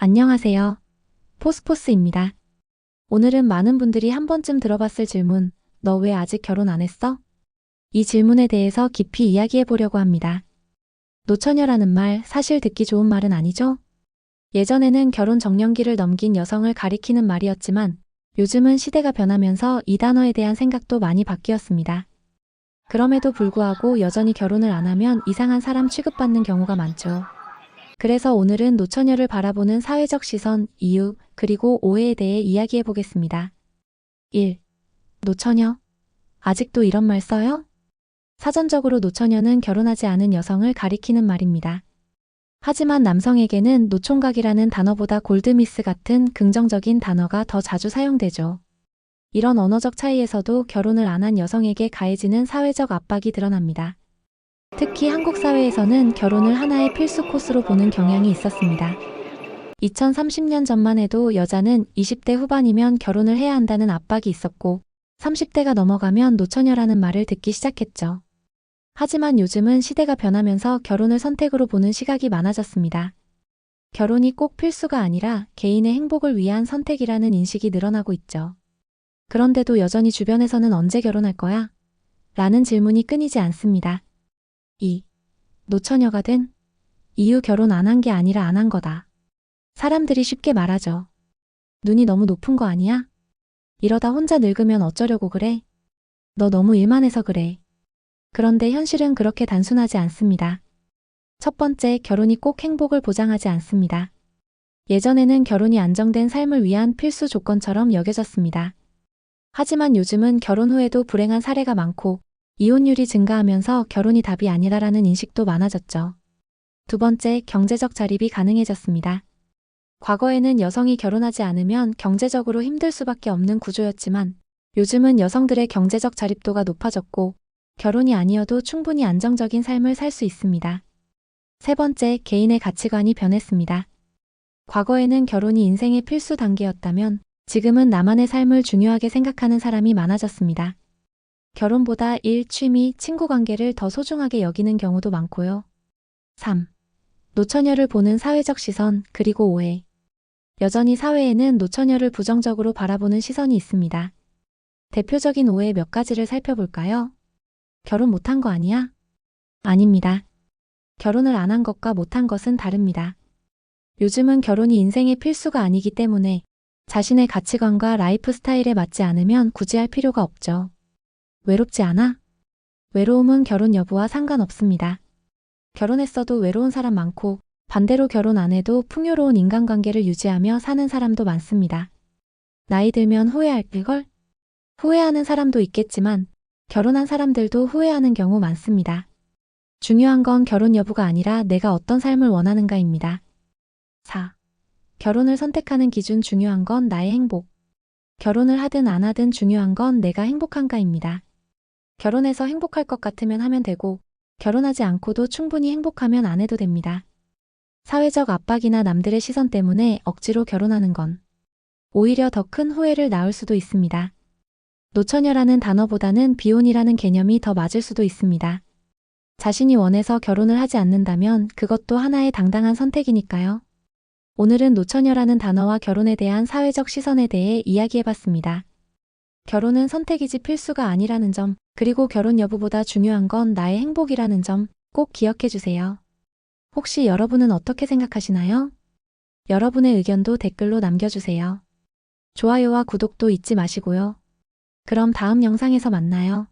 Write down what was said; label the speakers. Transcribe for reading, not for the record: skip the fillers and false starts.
Speaker 1: 안녕하세요. 포스포스입니다. 오늘은 많은 분들이 한 번쯤 들어봤을 질문, 너 왜 아직 결혼 안 했어? 이 질문에 대해서 깊이 이야기해 보려고 합니다. 노처녀라는 말 사실 듣기 좋은 말은 아니죠? 예전에는 결혼 정년기를 넘긴 여성을 가리키는 말이었지만 요즘은 시대가 변하면서 이 단어에 대한 생각도 많이 바뀌었습니다. 그럼에도 불구하고 여전히 결혼을 안 하면 이상한 사람 취급받는 경우가 많죠. 그래서 오늘은 노처녀를 바라보는 사회적 시선, 이유, 그리고 오해에 대해 이야기해 보겠습니다. 1. 노처녀. 아직도 이런 말 써요? 사전적으로 노처녀는 결혼하지 않은 여성을 가리키는 말입니다. 하지만 남성에게는 노총각이라는 단어보다 골드미스 같은 긍정적인 단어가 더 자주 사용되죠. 이런 언어적 차이에서도 결혼을 안 한 여성에게 가해지는 사회적 압박이 드러납니다. 특히 한국 사회에서는 결혼을 하나의 필수 코스로 보는 경향이 있었습니다. 2030년 전만 해도 여자는 20대 후반이면 결혼을 해야 한다는 압박이 있었고 30대가 넘어가면 노처녀라는 말을 듣기 시작했죠. 하지만 요즘은 시대가 변하면서 결혼을 선택으로 보는 시각이 많아졌습니다. 결혼이 꼭 필수가 아니라 개인의 행복을 위한 선택이라는 인식이 늘어나고 있죠. 그런데도 여전히 주변에서는 언제 결혼할 거야? 라는 질문이 끊이지 않습니다. 2. 노처녀가 된 이유 결혼 안 한 게 아니라 안 한 거다. 사람들이 쉽게 말하죠. 눈이 너무 높은 거 아니야? 이러다 혼자 늙으면 어쩌려고 그래? 너 너무 일만 해서 그래. 그런데 현실은 그렇게 단순하지 않습니다. 첫 번째, 결혼이 꼭 행복을 보장하지 않습니다. 예전에는 결혼이 안정된 삶을 위한 필수 조건처럼 여겨졌습니다. 하지만 요즘은 결혼 후에도 불행한 사례가 많고 이혼율이 증가하면서 결혼이 답이 아니라라는 인식도 많아졌죠. 두 번째, 경제적 자립이 가능해졌습니다. 과거에는 여성이 결혼하지 않으면 경제적으로 힘들 수밖에 없는 구조였지만 요즘은 여성들의 경제적 자립도가 높아졌고 결혼이 아니어도 충분히 안정적인 삶을 살 수 있습니다. 세 번째, 개인의 가치관이 변했습니다. 과거에는 결혼이 인생의 필수 단계였다면 지금은 나만의 삶을 중요하게 생각하는 사람이 많아졌습니다. 결혼보다 일, 취미, 친구 관계를 더 소중하게 여기는 경우도 많고요. 3. 노처녀를 보는 사회적 시선, 그리고 오해. 여전히 사회에는 노처녀를 부정적으로 바라보는 시선이 있습니다. 대표적인 오해 몇 가지를 살펴볼까요? 결혼 못한 거 아니야? 아닙니다. 결혼을 안 한 것과 못한 것은 다릅니다. 요즘은 결혼이 인생의 필수가 아니기 때문에 자신의 가치관과 라이프 스타일에 맞지 않으면 굳이 할 필요가 없죠. 외롭지 않아? 외로움은 결혼 여부와 상관없습니다. 결혼했어도 외로운 사람 많고 반대로 결혼 안 해도 풍요로운 인간관계를 유지하며 사는 사람도 많습니다. 나이 들면 후회할 걸? 후회하는 사람도 있겠지만 결혼한 사람들도 후회하는 경우 많습니다. 중요한 건 결혼 여부가 아니라 내가 어떤 삶을 원하는가입니다. 4. 결혼을 선택하는 기준 중요한 건 나의 행복. 결혼을 하든 안 하든 중요한 건 내가 행복한가입니다. 결혼해서 행복할 것 같으면 하면 되고 결혼하지 않고도 충분히 행복하면 안 해도 됩니다. 사회적 압박이나 남들의 시선 때문에 억지로 결혼하는 건 오히려 더 큰 후회를 낳을 수도 있습니다. 노처녀라는 단어보다는 비혼이라는 개념이 더 맞을 수도 있습니다. 자신이 원해서 결혼을 하지 않는다면 그것도 하나의 당당한 선택이니까요. 오늘은 노처녀라는 단어와 결혼에 대한 사회적 시선에 대해 이야기해봤습니다. 결혼은 선택이지 필수가 아니라는 점, 그리고 결혼 여부보다 중요한 건 나의 행복이라는 점 꼭 기억해주세요. 혹시 여러분은 어떻게 생각하시나요? 여러분의 의견도 댓글로 남겨주세요. 좋아요와 구독도 잊지 마시고요. 그럼 다음 영상에서 만나요.